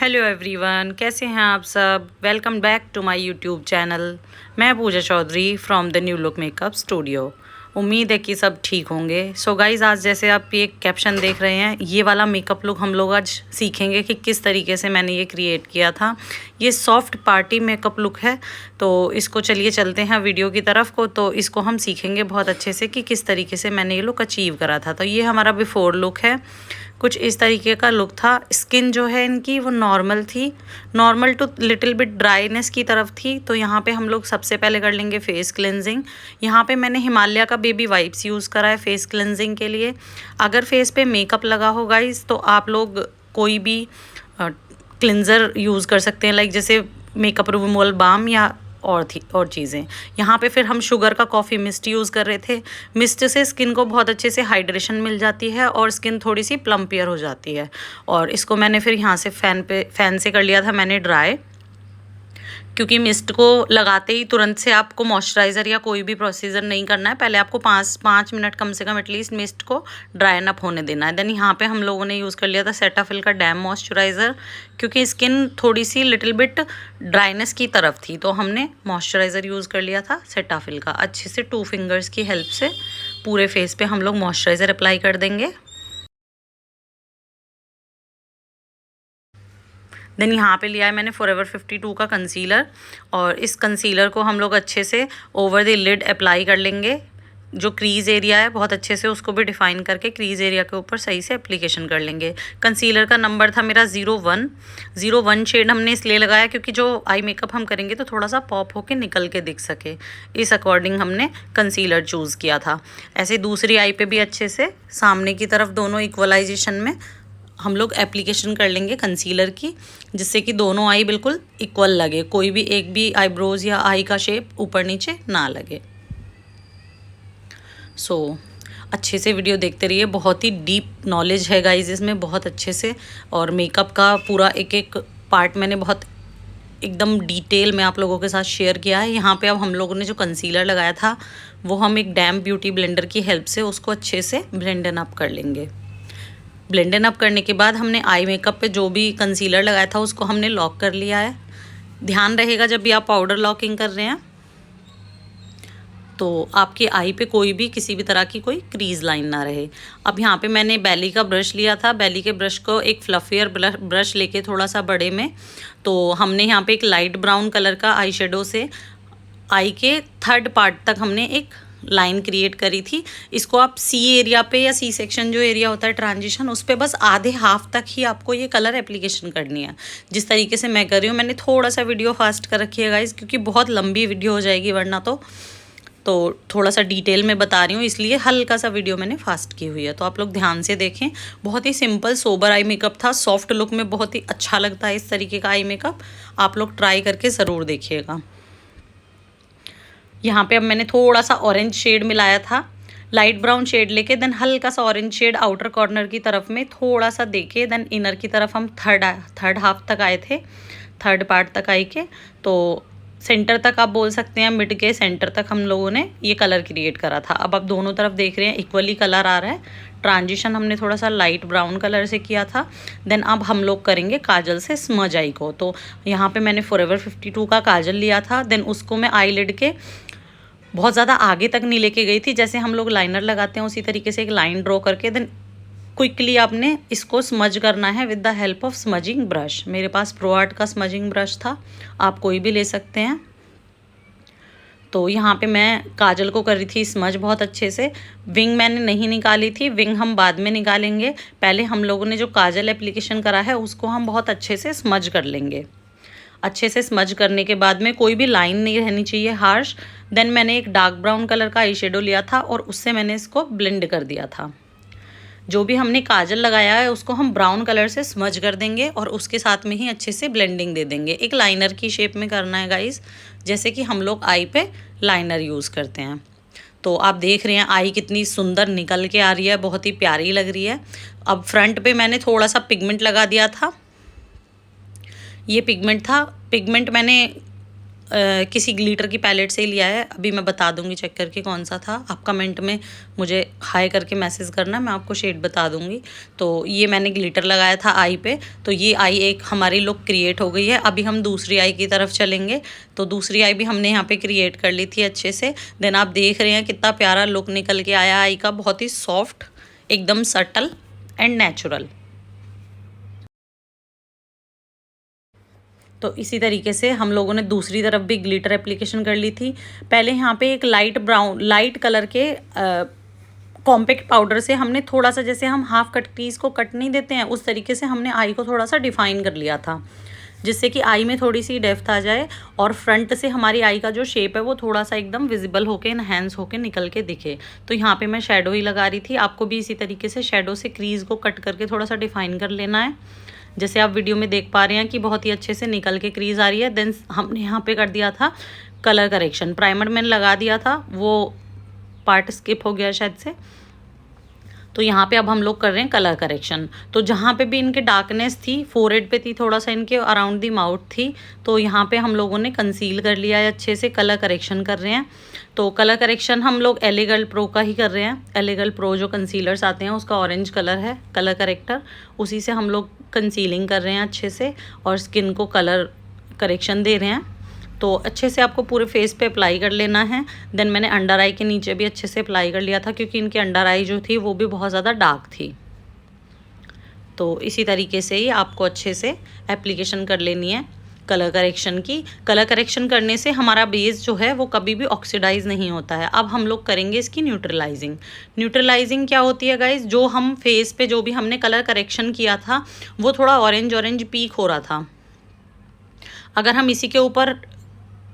Hello everyone, कैसे हैं आप सब। Welcome back to my YouTube channel. मैं Pooja Chaudhary from the new look makeup studio. उम्मीद है कि सब ठीक होंगे। सो गाइज, आज जैसे आप ये कैप्शन देख रहे हैं, ये वाला मेकअप लुक हम लोग आज सीखेंगे कि किस तरीके से मैंने ये क्रिएट किया था। ये सॉफ्ट पार्टी मेकअप लुक है, तो इसको चलिए चलते हैं वीडियो की तरफ को। तो इसको हम सीखेंगे बहुत अच्छे से कि किस तरीके से मैंने ये लुक अचीव करा था। तो ये हमारा बिफोर लुक है, कुछ इस तरीके का लुक था। स्किन जो है इनकी वो नॉर्मल थी, normal to little bit dryness की तरफ थी। तो यहाँ पे हम लोग सबसे पहले कर लेंगे फेस क्लेंजिंग। यहाँ पे मैंने हिमालय का बेबी वाइप्स यूज़ करा है फेस क्लेंजिंग के लिए। अगर फेस पे मेकअप लगा हो गाइस, तो आप लोग कोई भी क्लिनज़र यूज़ कर सकते हैं, लाइक जैसे मेकअप रिमूवल बाम या और चीज़ें। यहाँ पे फिर हम शुगर का कॉफ़ी मिस्ट यूज़ कर रहे थे। मिस्ट से स्किन को बहुत अच्छे से हाइड्रेशन मिल जाती है और स्किन थोड़ी सी प्लम्पियर हो जाती है। और इसको मैंने फिर यहाँ से फ़ैन से कर लिया था मैंने ड्राई, क्योंकि मिस्ट को लगाते ही तुरंत से आपको मॉइस्चराइज़र या कोई भी प्रोसीजर नहीं करना है। पहले आपको 5 मिनट कम से कम एटलीस्ट मिस्ट को ड्राई अप होने देना है। देन यहाँ पे हम लोगों ने यूज़ कर लिया था सेटाफिल का डैम मॉइस्चराइज़र, क्योंकि स्किन थोड़ी सी लिटिल बिट ड्राइनेस की तरफ थी, तो हमने मॉइस्चराइज़र यूज़ कर लिया था सेटाफिल का। अच्छे से 2 फिंगर्स की हेल्प से पूरे फेस पे हम लोग मॉइस्चराइज़र अप्लाई कर देंगे। देन यहाँ पे लिया है मैंने फॉरएवर 52 का कंसीलर, और इस कंसीलर को हम लोग अच्छे से ओवर द लिड अप्लाई कर लेंगे। जो क्रीज़ एरिया है बहुत अच्छे से उसको भी डिफ़ाइन करके क्रीज़ एरिया के ऊपर सही से एप्लीकेशन कर लेंगे। कंसीलर का नंबर था मेरा 01 शेड हमने इसलिए लगाया क्योंकि जो आई मेकअप हम करेंगे तो थोड़ा सा पॉप होके निकल के दिख सके, इस अकॉर्डिंग हमने कंसीलर चूज़ किया था। ऐसे दूसरी आई पे भी अच्छे से सामने की तरफ दोनों इक्वलाइजेशन में हम लोग एप्लीकेशन कर लेंगे कंसीलर की, जिससे कि दोनों आई बिल्कुल इक्वल लगे, कोई भी एक भी आईब्रोज या आई का शेप ऊपर नीचे ना लगे। अच्छे से वीडियो देखते रहिए, बहुत ही डीप नॉलेज है गाइज इसमें, बहुत अच्छे से। और मेकअप का पूरा एक एक पार्ट मैंने बहुत एकदम डिटेल में आप लोगों के साथ शेयर किया है। यहाँ पे अब हम लोगों ने जो कंसीलर लगाया था वो हम एक डैम ब्यूटी ब्लेंडर की हेल्प से उसको अच्छे से ब्लेंडन अप कर लेंगे। ब्लेंडन अप करने के बाद हमने आई मेकअप पे जो भी कंसीलर लगाया था उसको हमने लॉक कर लिया है। ध्यान रहेगा जब भी आप पाउडर लॉकिंग कर रहे हैं तो आपकी आई पे कोई भी किसी भी तरह की कोई क्रीज लाइन ना रहे। अब यहाँ पे मैंने बैली का ब्रश लिया था, बैली के ब्रश को एक फ्लफियर ब्रश लेके थोड़ा सा बड़े में, तो हमने यहाँ पे एक लाइट ब्राउन कलर का आई शेडो से आई के 3rd पार्ट तक हमने एक लाइन क्रिएट करी थी। इसको आप सी एरिया पे या सी सेक्शन जो एरिया होता है ट्रांजिशन, उस पर बस आधे हाफ तक ही आपको ये कलर एप्लीकेशन करनी है, जिस तरीके से मैं कर रही हूँ। मैंने थोड़ा सा वीडियो फास्ट कर रखी है गाइस, क्योंकि बहुत लंबी वीडियो हो जाएगी वरना तो थोड़ा सा डिटेल में बता रही हूँ, इसलिए हल्का सा वीडियो मैंने फास्ट की हुई है। तो आप लोग ध्यान से देखें। बहुत ही सिंपल सोबर आई मेकअप था, सॉफ्ट लुक में बहुत ही अच्छा लगता है इस तरीके का आई मेकअप। आप लोग ट्राई करके ज़रूर देखिएगा। यहाँ पे अब मैंने थोड़ा सा ऑरेंज शेड मिलाया था, लाइट ब्राउन शेड लेके, देन हल्का सा ऑरेंज शेड आउटर कॉर्नर की तरफ में थोड़ा सा देके, देन इनर की तरफ हम थर्ड हाफ तक आए थे, 3rd पार्ट तक आई के, तो सेंटर तक आप बोल सकते हैं, मिड के सेंटर तक हम लोगों ने ये कलर क्रिएट करा था। अब आप दोनों तरफ देख रहे हैं इक्वली कलर आ रहा है। ट्रांजिशन हमने थोड़ा सा लाइट ब्राउन कलर से किया था। देन अब हम लोग करेंगे काजल से स्मज आई को। तो यहाँ पे मैंने फॉरएवर 52 का काजल लिया था, देन उसको मैं आई लिड के बहुत ज़्यादा आगे तक नहीं लेके गई थी, जैसे हम लोग लाइनर लगाते हैं उसी तरीके से एक लाइन ड्रॉ करके देन क्विकली आपने इसको स्मज करना है with the help of smudging brush. मेरे पास प्रो आर्ट का स्मजिंग ब्रश था, आप कोई भी ले सकते हैं। तो यहाँ पे मैं काजल को कर रही थी स्मज बहुत अच्छे से। विंग मैंने नहीं निकाली थी, विंग हम बाद में निकालेंगे। पहले हम लोगों ने जो काजल एप्लीकेशन करा है उसको हम बहुत अच्छे से स्मज कर लेंगे। अच्छे से स्मज करने के बाद में कोई भी लाइन नहीं रहनी चाहिए हार्श। देन मैंने एक डार्क ब्राउन कलर का आई शेडो लिया था और उससे मैंने इसको ब्लेंड कर दिया था। जो भी हमने काजल लगाया है उसको हम ब्राउन कलर से स्मज कर देंगे और उसके साथ में ही अच्छे से ब्लेंडिंग दे देंगे। एक लाइनर की शेप में करना है गाइस, जैसे कि हम लोग आई पे लाइनर यूज़ करते हैं। तो आप देख रहे हैं आई कितनी सुंदर निकल के आ रही है, बहुत ही प्यारी लग रही है। अब फ्रंट पे मैंने थोड़ा सा पिगमेंट लगा दिया था। ये पिगमेंट मैंने किसी ग्लिटर की पैलेट से ही लिया है। अभी मैं बता दूंगी चेक करके कौन सा था। आप कमेंट में मुझे हाई करके मैसेज करना, मैं आपको शेड बता दूंगी। तो ये मैंने ग्लिटर लगाया था आई पे, तो ये आई एक हमारी लुक क्रिएट हो गई है। अभी हम दूसरी आई की तरफ चलेंगे। तो दूसरी आई भी हमने यहाँ पे क्रिएट कर ली थी अच्छे से। देन आप देख रहे हैं कितना प्यारा लुक निकल के आया आई का, बहुत ही सॉफ्ट, एकदम सटल एंड नेचुरल। तो इसी तरीके से हम लोगों ने दूसरी तरफ भी ग्लिटर एप्लीकेशन कर ली थी। पहले यहाँ पे एक लाइट ब्राउन, लाइट कलर के कॉम्पैक्ट पाउडर से हमने थोड़ा सा, जैसे हम हाफ कट क्रीज को कट नहीं देते हैं उस तरीके से हमने आई को थोड़ा सा डिफाइन कर लिया था, जिससे कि आई में थोड़ी सी डेप्थ आ जाए और फ्रंट से हमारी आई का जो शेप है वो थोड़ा सा एकदम विजिबल होके इनहेंस होके निकल के दिखे। तो यहाँ पे मैं शेडो ही लगा रही थी। आपको भी इसी तरीके से शेडो से क्रीज को कट करके थोड़ा सा डिफाइन कर लेना है। जैसे आप वीडियो में देख पा रहे हैं कि बहुत ही अच्छे से निकल के क्रीज आ रही है। देन हमने यहाँ पे कर दिया था कलर करेक्शन। प्राइमर मैंने लगा दिया था, वो पार्ट स्किप हो गया शायद से। तो यहाँ पे अब हम लोग कर रहे हैं कलर करेक्शन। तो जहाँ पे भी इनके डार्कनेस थी, फोरहेड पे थी, थोड़ा सा इनके अराउंड दी माउथ थी, तो यहाँ पे हम लोगों ने कंसील कर लिया है अच्छे से, कलर करेक्शन कर रहे हैं। तो कलर करेक्शन हम लोग एले गर्ल प्रो का ही कर रहे हैं। एले गर्ल प्रो जो कंसीलर्स आते हैं उसका ऑरेंज कलर है कलर करेक्टर, उसी से हम लोग कंसीलिंग कर रहे हैं अच्छे से और स्किन को कलर करेक्शन दे रहे हैं। तो अच्छे से आपको पूरे फेस पे अप्लाई कर लेना है। देन मैंने अंडर आई के नीचे भी अच्छे से अप्लाई कर लिया था, क्योंकि इनकी अंडर आई जो थी वो भी बहुत ज़्यादा डार्क थी। तो इसी तरीके से ही आपको अच्छे से एप्लीकेशन कर लेनी है कलर करेक्शन की। कलर करेक्शन करने से हमारा बेस जो है वो कभी भी ऑक्सीडाइज नहीं होता है। अब हम लोग करेंगे इसकी न्यूट्रलाइजिंग। न्यूट्रलाइजिंग क्या होती है गाइज, जो हम फेस पे जो भी हमने कलर करेक्शन किया था वो थोड़ा ऑरेंज ऑरेंज पीक हो रहा था। अगर हम इसी के ऊपर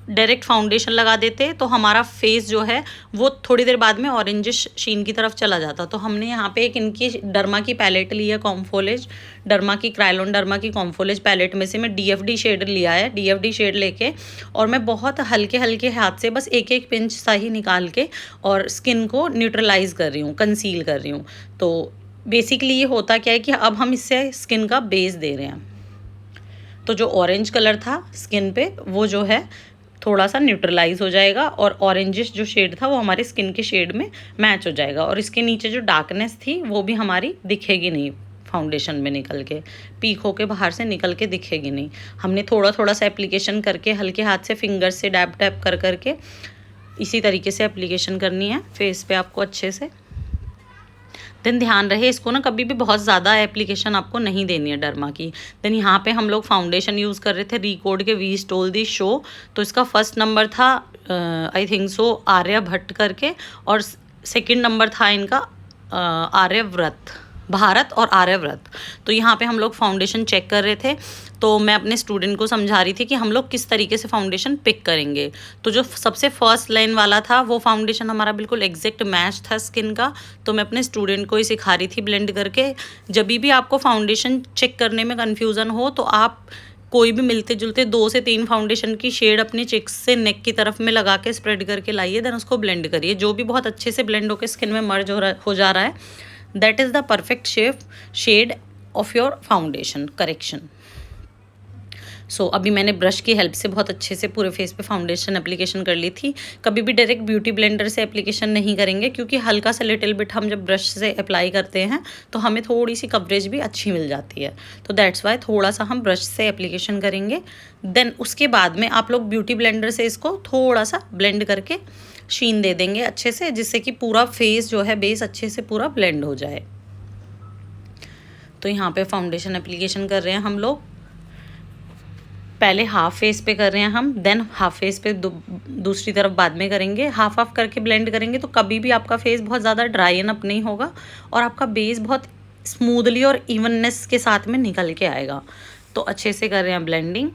डायरेक्ट फाउंडेशन लगा देते तो हमारा फेस जो है वो थोड़ी देर बाद में ऑरेंजिश शीन की तरफ चला जाता। तो हमने यहाँ पे एक इनकी डर्मा की पैलेट ली है, कॉम्फोलेज डर्मा की, क्राइलोन डर्मा की कॉम्फोलेज पैलेट में से मैं डीएफडी शेड लिया है। डीएफडी शेड लेके और मैं बहुत हल्के हल्के हाथ से बस एक एक पिंच सा ही निकाल के और स्किन को न्यूट्रलाइज कर रही हूँ, कंसील कर रही हूँ। तो बेसिकली ये होता क्या है कि अब हम इससे स्किन का बेस दे रहे हैं। तो जो ऑरेंज कलर था स्किन पे वो जो है थोड़ा सा न्यूट्रलाइज हो जाएगा और ऑरेंजिश जो शेड था वो हमारी स्किन के शेड में मैच हो जाएगा। और इसके नीचे जो डार्कनेस थी वो भी हमारी दिखेगी नहीं, फाउंडेशन में निकल के पीक होके बाहर से निकल के दिखेगी नहीं। हमने थोड़ा थोड़ा सा एप्लीकेशन करके हल्के हाथ से फिंगर से डैप डैप कर करके इसी तरीके से एप्लीकेशन करनी है फेस पे आपको अच्छे से। देन ध्यान रहे इसको ना कभी भी बहुत ज़्यादा एप्लीकेशन आपको नहीं देनी है डर्मा की। देन यहाँ पे हम लोग फाउंडेशन यूज़ कर रहे थे रिकॉर्ड के वी स्टोल दी शो। तो इसका फर्स्ट नंबर था आई थिंक सो आर्यभट्ट करके, और सेकंड नंबर था इनका आर्यव्रत, भारत और आर्यव्रत। तो यहाँ पे हम लोग फाउंडेशन चेक कर रहे थे। तो मैं अपने स्टूडेंट को समझा रही थी कि हम लोग किस तरीके से फाउंडेशन पिक करेंगे। तो जो सबसे फर्स्ट लाइन वाला था वो फाउंडेशन हमारा बिल्कुल एग्जैक्ट मैच था स्किन का। तो मैं अपने स्टूडेंट को ही सिखा रही थी ब्लेंड करके। जब भी आपको फाउंडेशन चेक करने में कन्फ्यूज़न हो तो आप कोई भी मिलते जुलते 2 से 3 फाउंडेशन की शेड अपने चिक्स से नेक की तरफ में लगा के स्प्रेड करके लाइए। देन उसको ब्लेंड करिए, जो भी बहुत अच्छे से ब्लेंड होकर स्किन में मर्ज हो जा रहा है, that is the perfect shade of your foundation correction. So अभी मैंने ब्रश की हेल्प से बहुत अच्छे से पूरे फेस पे फाउंडेशन एप्लीकेशन कर ली थी। कभी भी डायरेक्ट ब्यूटी ब्लेंडर से एप्लीकेशन नहीं करेंगे, क्योंकि हल्का सा लिटिल बिट हम जब ब्रश से अप्लाई करते हैं तो हमें थोड़ी सी कवरेज भी अच्छी मिल जाती है। तो दैट्स वाई थोड़ा सा हम ब्रश से एप्लीकेशन करेंगे। देन उसके बाद में आप लोग ब्यूटी ब्लेंडर से इसको थोड़ा सा ब्लेंड करके शीन दे देंगे अच्छे से, जिससे कि पूरा फेस जो है बेस अच्छे से पूरा ब्लेंड हो जाए। तो यहाँ पे फाउंडेशन एप्लीकेशन कर रहे हैं हम लोग। पहले हाफ फेस पे कर रहे हैं हम, देन हाफ फेस पे दूसरी तरफ बाद में करेंगे। हाफ हाफ करके ब्लेंड करेंगे तो कभी भी आपका फेस बहुत ज़्यादा ड्राई एंड अप नहीं होगा और आपका बेस बहुत स्मूथली और इवननेस के साथ में निकल के आएगा। तो अच्छे से कर रहे हैं ब्लेंडिंग।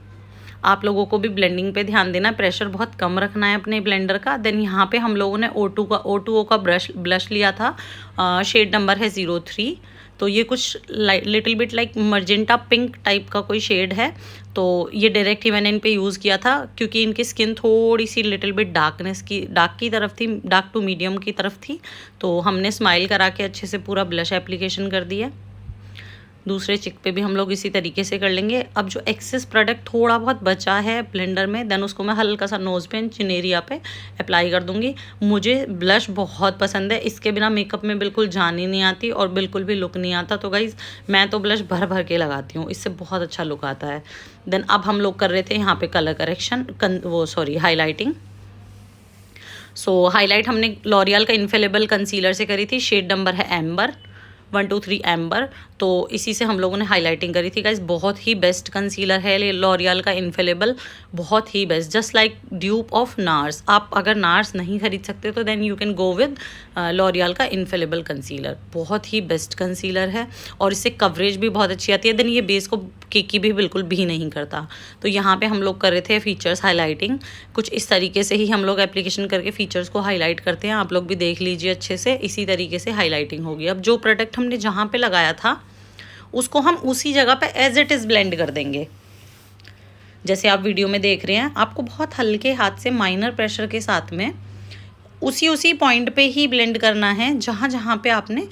आप लोगों को भी ब्लेंडिंग पे ध्यान देना है, प्रेशर बहुत कम रखना है अपने ब्लेंडर का। देन यहाँ पे हम लोगों ने O2O का ब्लश लिया था, शेड नंबर है 03। तो ये कुछ little bit like magenta pink type का कोई शेड है। तो ये डायरेक्ट ही मैंने इन पे यूज़ किया था, क्योंकि इनकी स्किन थोड़ी सी लिटिल बिट डार्क की तरफ थी, डार्क टू मीडियम की तरफ थी। तो हमने स्माइल करा के अच्छे से पूरा ब्लश एप्लीकेशन कर दिया। दूसरे चिक पे भी हम लोग इसी तरीके से कर लेंगे। अब जो एक्सेस प्रोडक्ट थोड़ा बहुत बचा है ब्लेंडर में, देन उसको मैं हल्का सा नोज़ पे चिन एरिया पे अप्लाई कर दूँगी। मुझे ब्लश बहुत पसंद है, इसके बिना मेकअप में बिल्कुल जान ही नहीं आती और बिल्कुल भी लुक नहीं आता। तो गाइज़ मैं तो ब्लश भर भर के लगाती हूँ, इससे बहुत अच्छा लुक आता है। देन अब हम लोग कर रहे थे यहाँ पे कलर करेक्शन, हाईलाइटिंग। हाईलाइट हमने लॉरियल का इन्फेलेबल कंसीलर से करी थी। शेड नंबर है एम्बर, 123 एम्बर। तो इसी से हम लोगों ने हाईलाइटिंग करी थी गाइस। बहुत ही बेस्ट कंसीलर है लॉरियल का इन्फेलेबल, बहुत ही best, just like dupe of NARS. आप अगर नार्स नहीं खरीद सकते तो then you can go with L'Oreal का इन्फेलेबल कंसीलर। बहुत ही बेस्ट कंसीलर है और इससे कवरेज भी बहुत अच्छी आती है। देन ये बेस को केकी भी बिल्कुल भी नहीं करता। तो यहाँ पे हम लोग कर रहे थे फीचर्स हाईलाइटिंग। कुछ इस तरीके से ही हम लोग एप्लीकेशन करके फीचर्स को हाईलाइट करते हैं। आप लोग भी देख लीजिए अच्छे से, इसी तरीके से हाईलाइटिंग होगी। अब जो प्रोडक्ट हमने जहाँ पे लगाया था उसको हम उसी जगह पे एज इट इज़ ब्लेंड कर देंगे। जैसे आप वीडियो में देख रहे हैं, आपको बहुत हल्के हाथ से माइनर प्रेशर के साथ में उसी पॉइंट पे ही ब्लेंड करना है जहाँ जहाँ पे आपने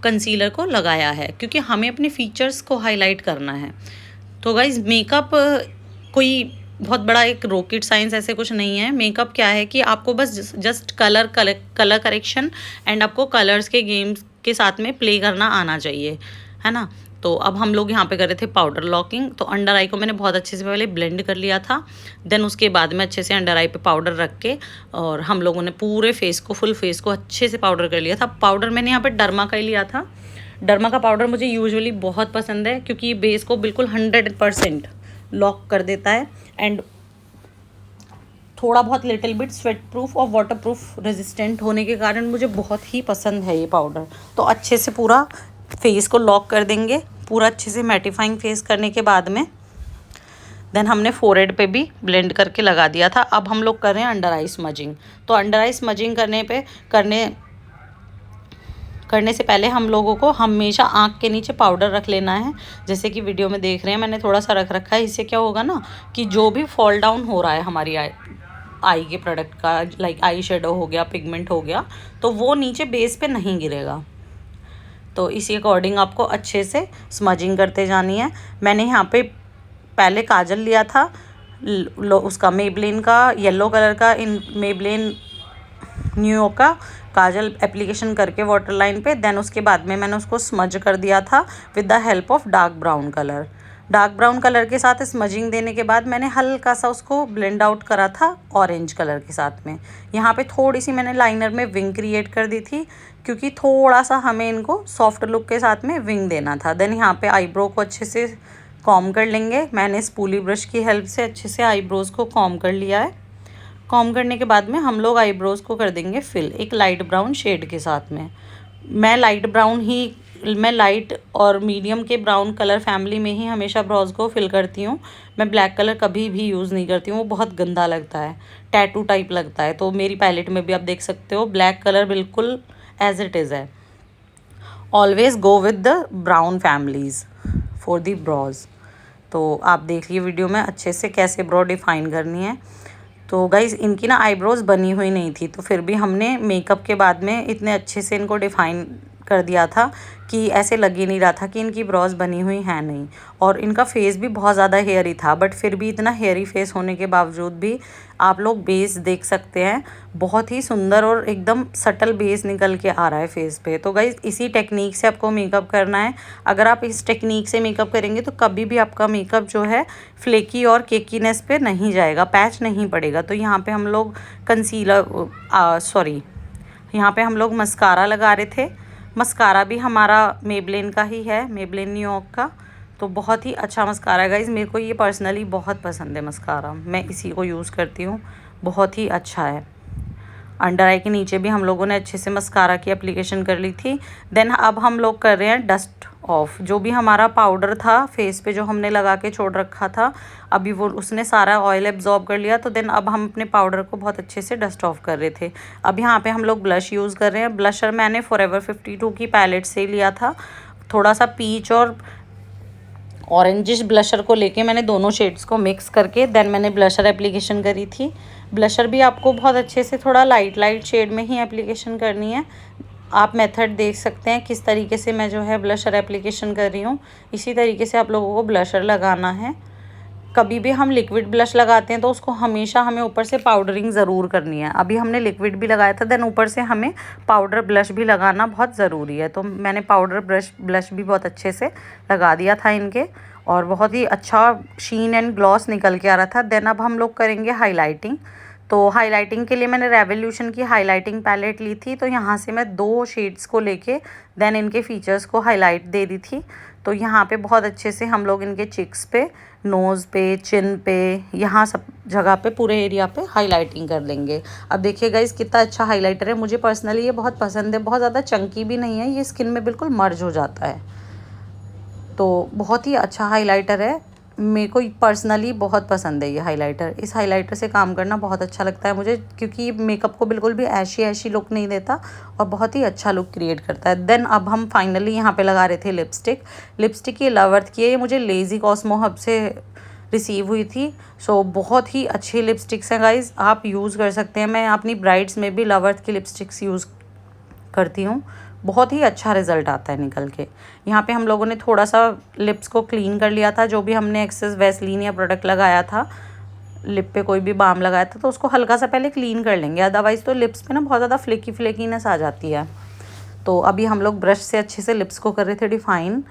कंसीलर को लगाया है, क्योंकि हमें अपने फीचर्स को हाईलाइट करना है। तो गाइज मेकअप कोई बहुत बड़ा एक रॉकेट साइंस ऐसे कुछ नहीं है। मेकअप क्या है कि आपको बस जस्ट कलर करेक्शन एंड आपको कलर्स के गेम्स के साथ में प्ले करना आना चाहिए, है ना। तो अब हम लोग यहाँ पे कर रहे थे पाउडर लॉकिंग। तो अंडर आई को मैंने बहुत अच्छे से पहले ब्लेंड कर लिया था। देन उसके बाद में अच्छे से अंडर आई पे पाउडर रख के और हम लोगों ने पूरे फेस को, फुल फेस को अच्छे से पाउडर कर लिया था। पाउडर मैंने यहाँ पे डर्मा का ही लिया था। डर्मा का पाउडर मुझे यूजुअली बहुत पसंद है क्योंकि ये बेस को बिल्कुल 100% लॉक कर देता है एंड थोड़ा बहुत लिटिल बिट स्वेट प्रूफ और वाटर प्रूफ रेजिस्टेंट होने के कारण मुझे बहुत ही पसंद है ये पाउडर। तो अच्छे से पूरा फेस को लॉक कर देंगे, पूरा अच्छे से मैटिफाइंग फेस करने के बाद में देन हमने फोरहेड पे भी ब्लेंड करके लगा दिया था। अब हम लोग कर रहे हैं अंडर आई स्मजिंग। तो अंडर आई स्मजिंग करने से पहले हम लोगों को हमेशा आँख के नीचे पाउडर रख लेना है। जैसे कि वीडियो में देख रहे हैं, मैंने थोड़ा सा रख रखा है। इससे क्या होगा ना कि जो भी फॉल डाउन हो रहा है हमारी आई के प्रोडक्ट का, लाइक आई शेडो हो गया, पिगमेंट हो गया, तो वो नीचे बेस पे नहीं गिरेगा। तो इसी अकॉर्डिंग आपको अच्छे से स्मजिंग करते जानी है। मैंने यहाँ पे पहले काजल लिया था उसका मेबलिन का येलो कलर का, इन मेबलिन न्यूयॉर्क का काजल एप्लीकेशन करके वाटर लाइन पे। देन उसके बाद में मैंने उसको स्मज कर दिया था with the help of dark brown colour. Dark brown colour के साथ स्मजिंग देने के बाद मैंने हल्का सा उसको ब्लेंड आउट करा था ऑरेंज कलर के साथ में। यहाँ पे थोड़ी सी मैंने लाइनर में विंग क्रिएट कर दी थी क्योंकि थोड़ा सा हमें इनको सॉफ्ट लुक के साथ में विंग देना था। देन यहाँ पे आईब्रो को अच्छे से कॉम कर लेंगे। मैंने स्पूली ब्रश की हेल्प से अच्छे से आईब्रोज़ को कॉम कर लिया है। कॉम करने के बाद में हम लोग आईब्रोज़ को कर देंगे फिल एक लाइट ब्राउन शेड के साथ में। मैं लाइट और मीडियम के ब्राउन कलर फैमिली में ही हमेशा ब्रोज को फिल करती हूँ। मैं ब्लैक कलर कभी भी यूज़ नहीं करती हूँ, वो बहुत गंदा लगता है, टैटू टाइप लगता है। तो मेरी पैलेट में भी आप देख सकते हो ब्लैक कलर बिल्कुल एज इट इज़ है। Always go with the brown families for the brows. तो आप देखिए वीडियो में अच्छे से कैसे ब्रो डिफाइन करनी है। तो गाइज़ इनकी ना आईब्रोज़ बनी हुई नहीं थी, तो फिर भी हमने मेकअप के बाद में इतने अच्छे से इनको डिफ़ाइन कर दिया था कि ऐसे लग ही नहीं रहा था कि इनकी ब्रोज बनी हुई है नहीं। और इनका फेस भी बहुत ज़्यादा हेयरी था, बट फिर भी इतना हेयरी फेस होने के बावजूद भी आप लोग बेस देख सकते हैं, बहुत ही सुंदर और एकदम सटल बेस निकल के आ रहा है फेस पे। तो गाइज़ इसी टेक्निक से आपको मेकअप करना है। अगर आप इस टेक्निक से मेकअप करेंगे तो कभी भी आपका मेकअप जो है फ्लेकी और केकीनेस पे नहीं जाएगा, पैच नहीं पड़ेगा। तो यहाँ पे हम लोग यहाँ पे हम लोग मस्कारा लगा रहे थे। मस्कारा भी हमारा मेबलिन का ही है, मेबलिन न्यूयॉर्क का। तो बहुत ही अच्छा मस्कारा है गाइज़, मेरे को ये पर्सनली बहुत पसंद है मस्कारा, मैं इसी को यूज़ करती हूँ, बहुत ही अच्छा है। अंडर आई के नीचे भी हम लोगों ने अच्छे से मस्कारा की एप्लीकेशन कर ली थी। देन अब हम लोग कर रहे हैं डस्ट ऑफ। जो भी हमारा पाउडर था फेस पे जो हमने लगा के छोड़ रखा था, अभी वो उसने सारा ऑयल एब्जॉर्ब कर लिया। तो देन अब हम अपने पाउडर को बहुत अच्छे से डस्ट ऑफ कर रहे थे। अब यहाँ पे हम लोग ब्लश यूज़ कर रहे हैं। ब्लशर मैंने फॉरएवर 52 की पैलेट से लिया था। थोड़ा सा पीच और ऑरेंजिश ब्लशर को लेके मैंने दोनों शेड्स को मिक्स करके देन मैंने ब्लशर एप्लीकेशन करी थी। ब्लशर भी आपको बहुत अच्छे से थोड़ा लाइट शेड में ही एप्लीकेशन करनी है। आप मेथड देख सकते हैं किस तरीके से मैं जो है ब्लशर एप्लीकेशन कर रही हूँ। इसी तरीके से आप लोगों को ब्लशर लगाना है। कभी भी हम लिक्विड ब्लश लगाते हैं तो उसको हमेशा हमें ऊपर से पाउडरिंग ज़रूर करनी है। अभी हमने लिक्विड भी लगाया था, देन ऊपर से हमें पाउडर ब्लश भी लगाना बहुत ज़रूरी है। तो मैंने पाउडर ब्लश भी बहुत अच्छे से लगा दिया था इनके, और बहुत ही अच्छा शीन एंड ग्लॉस निकल के आ रहा था। देन अब हम लोग करेंगे हाईलाइटिंग। तो हाईलाइटिंग के लिए मैंने रेवोल्यूशन की हाईलाइटिंग पैलेट ली थी। तो यहाँ से मैं 2 शेड्स को लेके देन इनके फीचर्स को हाईलाइट दे दी थी। तो यहाँ पे बहुत अच्छे से हम लोग इनके चिक्स पे, नोज़ पे, चिन पे, यहाँ सब जगह पे, पूरे एरिया पे हाईलाइटिंग कर लेंगे। अब देखिए गाइस कितना अच्छा हाईलाइटर है। मुझे पर्सनली ये बहुत पसंद है। बहुत ज़्यादा चंकी भी नहीं है, ये स्किन में बिल्कुल मर्ज हो जाता है। तो बहुत ही अच्छा हाइलाइटर है। मेरे को पर्सनली बहुत पसंद है ये हाइलाइटर। इस हाइलाइटर से काम करना बहुत अच्छा लगता है मुझे, क्योंकि ये मेकअप को बिल्कुल भी ऐशी लुक नहीं देता और बहुत ही अच्छा लुक क्रिएट करता है। देन अब हम फाइनली यहाँ पे लगा रहे थे लिपस्टिक ये लवर्थ की है। ये मुझे लेज़ी कॉस्मो हब से रिसीव हुई थी। सो बहुत ही अच्छी लिपस्टिक्स हैं गाइज, आप यूज़ कर सकते हैं। मैं अपनी ब्राइड्स में भी लवर्थ की लिपस्टिक्स यूज़ करती हूँ। बहुत ही अच्छा रिज़ल्ट आता है निकल के। यहाँ पे हम लोगों ने थोड़ा सा लिप्स को क्लीन कर लिया था। जो भी हमने एक्सेस वैसलीन या प्रोडक्ट लगाया था, लिप पे कोई भी बाम लगाया था, तो उसको हल्का सा पहले क्लीन कर लेंगे। अदरवाइज़ तो लिप्स पे ना बहुत ज़्यादा फ्लेकीनेस आ जाती है। तो अभी हम लोग ब्रश से अच्छे से लिप्स को कर रहे थे डिफ़ाइन।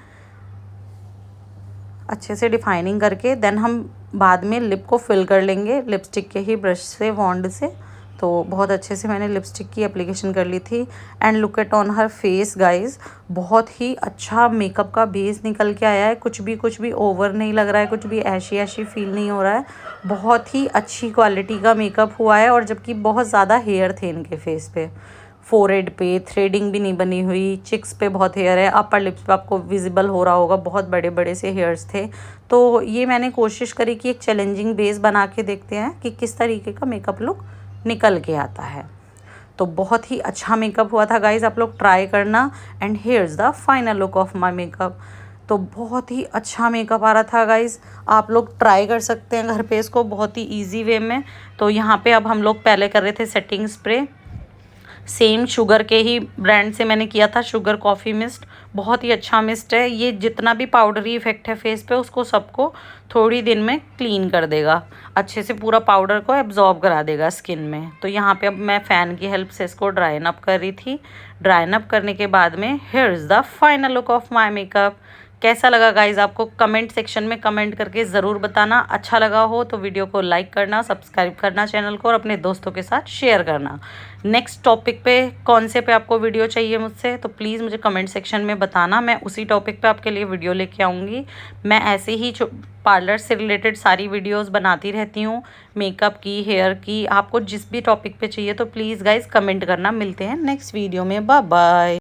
अच्छे से डिफ़ाइनिंग करके देन हम बाद में लिप को फिल कर लेंगे लिपस्टिक के ही ब्रश से, वॉन्ड से। तो बहुत अच्छे से मैंने लिपस्टिक की एप्लीकेशन कर ली थी। And look at on her face guys, बहुत ही अच्छा मेकअप का बेस निकल के आया है। कुछ भी ओवर नहीं लग रहा है, कुछ भी ऐशी फील नहीं हो रहा है। बहुत ही अच्छी क्वालिटी का मेकअप हुआ है। और जबकि बहुत ज़्यादा हेयर थे इनके फेस पे, फोरहेड पे थ्रेडिंग भी नहीं बनी हुई, चिक्स पे बहुत हेयर है, अपर लिप्स पे आपको विजिबल हो रहा होगा बहुत बड़े बड़े से हेयर्स थे। तो ये मैंने कोशिश करी कि एक चैलेंजिंग बेस बना के देखते हैं कि किस तरीके का मेकअप लुक निकल के आता है। तो बहुत ही अच्छा मेकअप हुआ था गाइज, आप लोग ट्राई करना। And here's the final look of my makeup. तो बहुत ही अच्छा मेकअप आ रहा था गाइज, आप लोग ट्राई कर सकते हैं घर पे इसको बहुत ही इजी वे में। तो यहाँ पे अब हम लोग पहले कर रहे थे सेटिंग स्प्रे। सेम शुगर के ही ब्रांड से मैंने किया था, शुगर कॉफ़ी मिस्ट। बहुत ही अच्छा मिस्ट है ये, जितना भी पाउडरी इफेक्ट है फेस पे उसको सबको थोड़ी दिन में क्लीन कर देगा, अच्छे से पूरा पाउडर को एब्जॉर्ब करा देगा स्किन में। तो यहाँ पे अब मैं फ़ैन की हेल्प से इसको ड्राइन अप कर रही थी। ड्राइन अप करने के बाद में here is the final look of my makeup. कैसा लगा गाइज आपको कमेंट सेक्शन में कमेंट करके ज़रूर बताना। अच्छा लगा हो तो वीडियो को लाइक करना, सब्सक्राइब करना चैनल को, और अपने दोस्तों के साथ शेयर करना। नेक्स्ट टॉपिक पे कौन से पे आपको वीडियो चाहिए मुझसे, तो प्लीज़ मुझे कमेंट सेक्शन में बताना। मैं उसी टॉपिक पे आपके लिए वीडियो लेके आऊँगी। मैं ऐसे ही पार्लर से रिलेटेड सारी वीडियोस बनाती रहती हूँ, मेकअप की, हेयर की। आपको जिस भी टॉपिक पे चाहिए तो प्लीज़ गाइज कमेंट करना। मिलते हैं नेक्स्ट वीडियो में, बाय बाय।